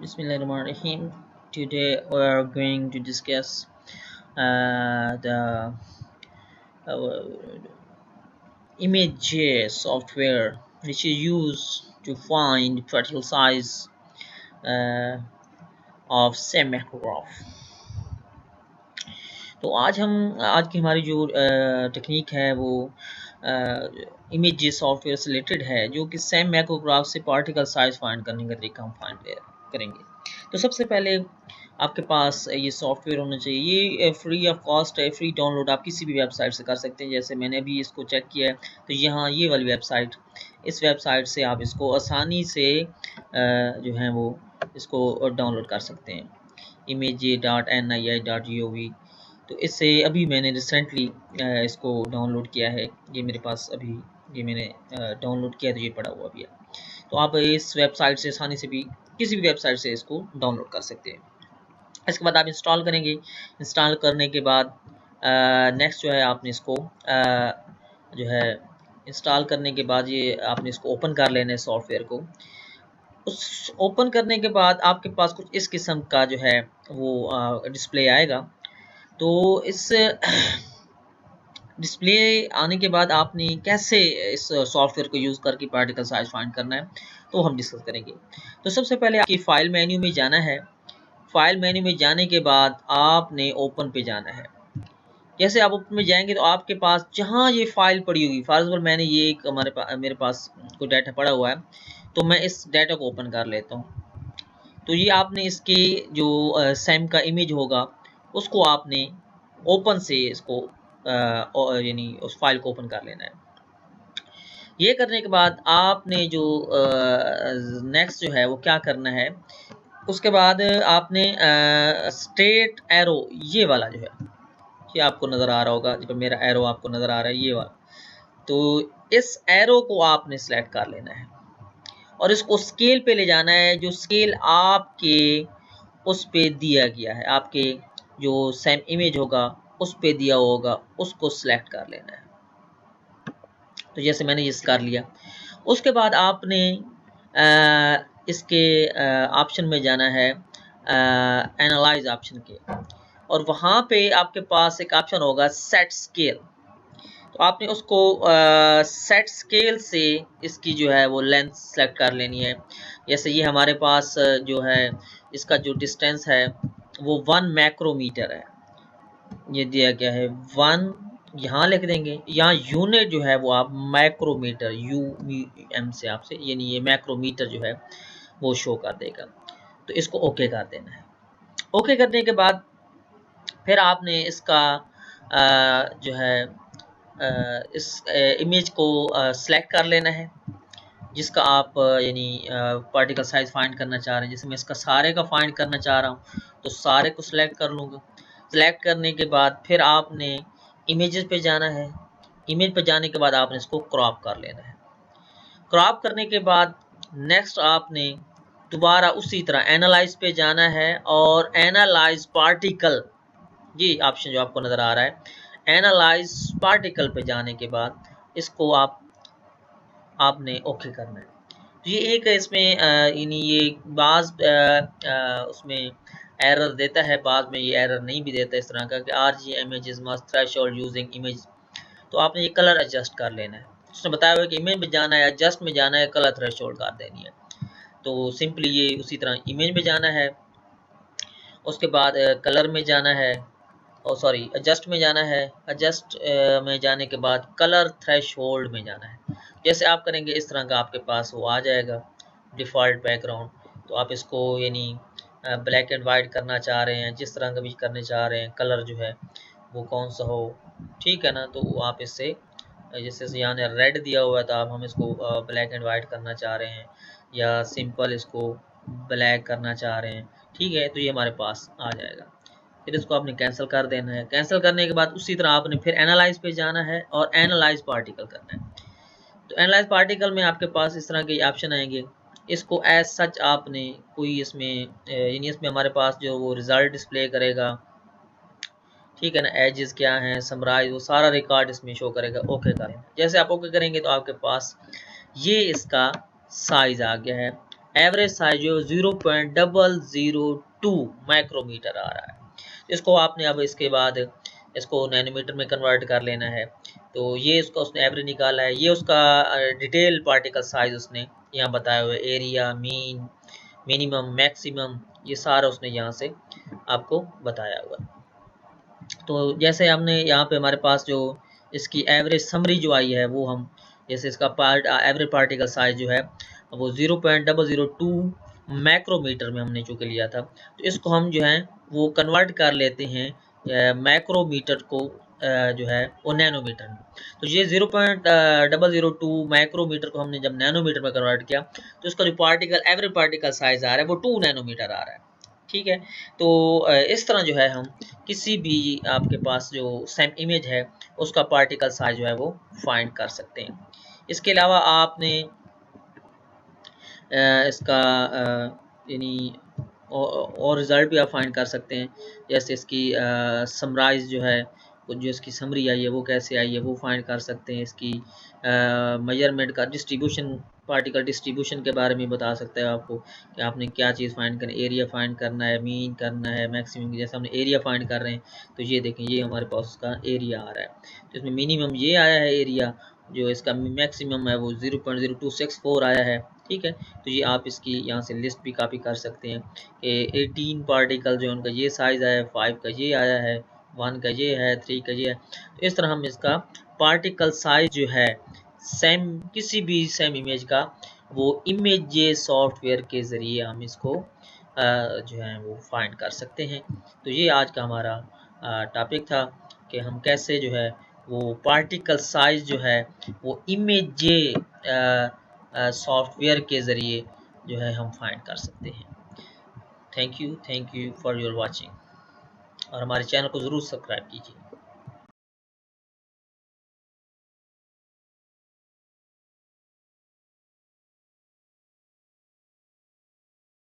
Bismillahirrahmanirrahim. Today we are going to discuss the uh, image software which is used to find particle size uh, of semicograph. तो आज की हमारी जो technique है वो image software से रिलेटेड है, जो कि सेम मैक्रोग्राफ से पार्टिकल साइज फाइंड करने का तरीका हम फाइंड करेंगे। तो सबसे पहले आपके पास ये सॉफ्टवेयर होना चाहिए। ये फ्री ऑफ कॉस्ट है, फ्री डाउनलोड आप किसी भी वेबसाइट से कर सकते हैं। जैसे मैंने अभी इसको चेक किया है तो यहाँ ये वाली वेबसाइट, इस वेबसाइट से आप इसको आसानी से जो है वो इसको डाउनलोड कर सकते हैं, image.nii.gov। तो इससे अभी मैंने रिसेंटली इसको डाउनलोड किया है। ये मेरे पास अभी ये मैंने डाउनलोड किया तो ये पड़ा हुआ भी है। तो आप इस वेबसाइट से आसानी से भी किसी भी वेबसाइट से इसको डाउनलोड कर सकते हैं। इसके बाद आप इंस्टॉल करेंगे। इंस्टॉल करने के बाद नेक्स्ट जो है आपने इसको जो है इंस्टॉल करने के बाद ये आपने इसको ओपन कर लेना है सॉफ्टवेयर को। उस ओपन करने के बाद आपके पास कुछ इस किस्म का जो है वो डिस्प्ले आएगा। तो इस डिस्प्ले आने के बाद आपने कैसे इस सॉफ्टवेयर को यूज़ करके पार्टिकल साइज फाइंड करना है तो हम डिस्कस करेंगे। तो सबसे पहले आपकी फाइल मेन्यू में जाना है। फाइल मेन्यू में जाने के बाद आपने ओपन पे जाना है। जैसे आप ओपन में जाएंगे तो आपके पास जहाँ ये फाइल पड़ी होगी, फॉर एग्जाम्पल मैंने ये एक मेरे पास कोई डाटा पड़ा हुआ है तो मैं इस डाटा को ओपन कर लेता हूँ। तो ये आपने इसके जो सेम का इमेज होगा उसको आपने ओपन से इसको यानी उस फाइल को ओपन कर लेना है। ये करने के बाद आपने जो नेक्स्ट जो है वो क्या करना है, उसके बाद आपने स्ट्रेट एरो ये वाला जो है, ये आपको नज़र आ रहा होगा, जब मेरा एरो आपको नज़र आ रहा है ये वाला, तो इस एरो को आपने सेलेक्ट कर लेना है और इसको स्केल पे ले जाना है। जो स्केल आपके उस पे दिया गया है, आपके जो सेम इमेज होगा उस पे दिया होगा, उसको सिलेक्ट कर लेना है। तो जैसे मैंने इस कर लिया, उसके बाद आपने इसके ऑप्शन में जाना है, एनालाइज ऑप्शन के, और वहाँ पे आपके पास एक ऑप्शन होगा सेट स्केल। तो आपने उसको सेट स्केल से इसकी जो है वो लेंथ सेलेक्ट कर लेनी है। जैसे ये हमारे पास जो है इसका जो डिस्टेंस है वो 1 मैक्रोमीटर है, ये दिया गया है 1, यहाँ लिख देंगे। यहाँ यूनिट जो है वो आप माइक्रोमीटर UM से आपसे यानी ये मैक्रोमीटर जो है वो शो कर देगा। तो इसको ओके कर देना है। ओके करने के बाद फिर आपने इसका जो है इस इमेज को सिलेक्ट कर लेना है जिसका आप यानी पार्टिकल साइज फाइंड करना चाह रहे हैं। जैसे मैं इसका सारे का फाइंड करना चाह रहा हूँ तो सारे को सिलेक्ट कर लूँगा। सिलेक्ट करने के बाद फिर आपने इमेजेस पे जाना है। इमेज पे जाने के बाद आपने इसको क्रॉप कर लेना है। क्रॉप करने के बाद नेक्स्ट आपने दोबारा उसी तरह एनालाइज पे जाना है और एनालाइज पार्टिकल, ये ऑप्शन जो आपको नज़र आ रहा है, एनालाइज पार्टिकल पे जाने के बाद इसको आपने ओके करना है। तो ये एक इसमें यानी ये बाज उसमें एरर देता है, बाद में ये एरर नहीं भी देता इस तरह का कि RG images must threshold using image। तो आपने ये कलर एडजस्ट कर लेना है। उसने बताया हुआ कि इमेज में जाना है, एडजस्ट में जाना है, कलर थ्रेशोल्ड कर देनी है। तो सिंपली ये उसी तरह इमेज में जाना है, उसके बाद कलर में जाना है, और सॉरी एडजस्ट में जाना है, एडजस्ट में जाने के बाद कलर थ्रेशोल्ड में जाना है। जैसे आप करेंगे इस तरह का आपके पास वो आ जाएगा डिफ़ॉल्ट बैकग्राउंड। तो आप इसको यानी ब्लैक एंड वाइट करना चाह रहे हैं, जिस तरह का भी करने चाह रहे हैं, कलर जो है वो कौन सा हो, ठीक है ना। तो आप इससे जैसे यहाँ ने रेड दिया हुआ है तो आप हम इसको ब्लैक एंड वाइट करना चाह रहे हैं या सिंपल इसको ब्लैक करना चाह रहे हैं, ठीक है। तो ये हमारे पास आ जाएगा। फिर इसको आपने कैंसिल कर देना है। कैंसिल करने के बाद उसी तरह आपने फिर एनालाइज पे जाना है और एनालाइज पार्टिकल करना है। तो एनालाइज पार्टिकल में आपके पास इस तरह के ऑप्शन आएंगे। इसको एज सच आपने कोई इसमें यानी इसमें हमारे पास जो वो रिजल्ट डिस्प्ले करेगा, ठीक है ना, एजेस क्या हैं, समराइज, वो सारा रिकॉर्ड इसमें शो करेगा। ओके करें। जैसे आप ओके करेंगे तो आपके पास ये इसका साइज आ गया है एवरेज साइज जो 0.002 माइक्रोमीटर आ रहा है। इसको आपने अब इसके बाद इसको नैनोमीटर में कन्वर्ट कर लेना है। तो ये इसका उसने एवरेज निकाला है। ये उसका डिटेल पार्टिकल साइज उसने यहाँ बताया हुआ है, एरिया, मीन, मिनिमम, मैक्सिमम, ये सारा उसने यहाँ से आपको बताया हुआ है। तो जैसे हमने यहाँ पे हमारे पास जो इसकी एवरेज समरी जो आई है वो हम जैसे इसका एवरेज पार्टिकल साइज जो है वो 0.002 मैक्रोमीटर में हमने चूँकि लिया था। तो इसको हम जो है वो कन्वर्ट कर लेते हैं मैक्रोमीटर को जो है वो नैनोमीटर में। तो ये 0.002 माइक्रोमीटर को हमने जब नैनोमीटर में कन्वर्ट किया तो इसका जो एवरेज पार्टिकल साइज आ रहा है वो 2 नैनोमीटर आ रहा है। ठीक है, तो इस तरह जो है हम किसी भी आपके पास जो सेम इमेज है उसका पार्टिकल साइज जो है वो फाइंड कर सकते हैं। इसके अलावा आपने इसका यानी और रिज़ल्ट भी आप फाइंड कर सकते हैं। जैसे इसकी समराइज जो है जो इसकी समरी आई है वो कैसे आई है वो फाइंड कर सकते हैं। इसकी मेजरमेंट का डिस्ट्रीब्यूशन, पार्टिकल डिस्ट्रीब्यूशन के बारे में बता सकता है आपको कि आपने क्या चीज़ फाइंड करनी है, एरिया फाइंड करना है, मीन करना है, मैक्सिमम। जैसे हमने एरिया फाइंड कर रहे हैं तो ये देखें ये हमारे पास उसका एरिया आ रहा है। तो इसमें मिनिमम ये आया है एरिया, जो इसका मैक्सिमम है वो 0.0264 आया है। ठीक है, तो ये आप इसकी यहाँ से लिस्ट भी कॉपी कर सकते हैं कि 18 पार्टिकल जो उनका ये साइज़ आया है, 5 का ये आया है, 1 का ये है, 3 का ये है। तो इस तरह हम इसका पार्टिकल साइज जो है सेम किसी भी सेम इमेज का वो इमेज सॉफ्टवेयर के ज़रिए हम इसको जो है वो फाइंड कर सकते हैं। तो ये आज का हमारा टॉपिक था कि हम कैसे जो है वो पार्टिकल साइज जो है वो इमेज सॉफ्टवेयर के ज़रिए जो है हम फाइंड कर सकते हैं। Thank you for your watching और हमारे चैनल को ज़रूर सब्सक्राइब कीजिए।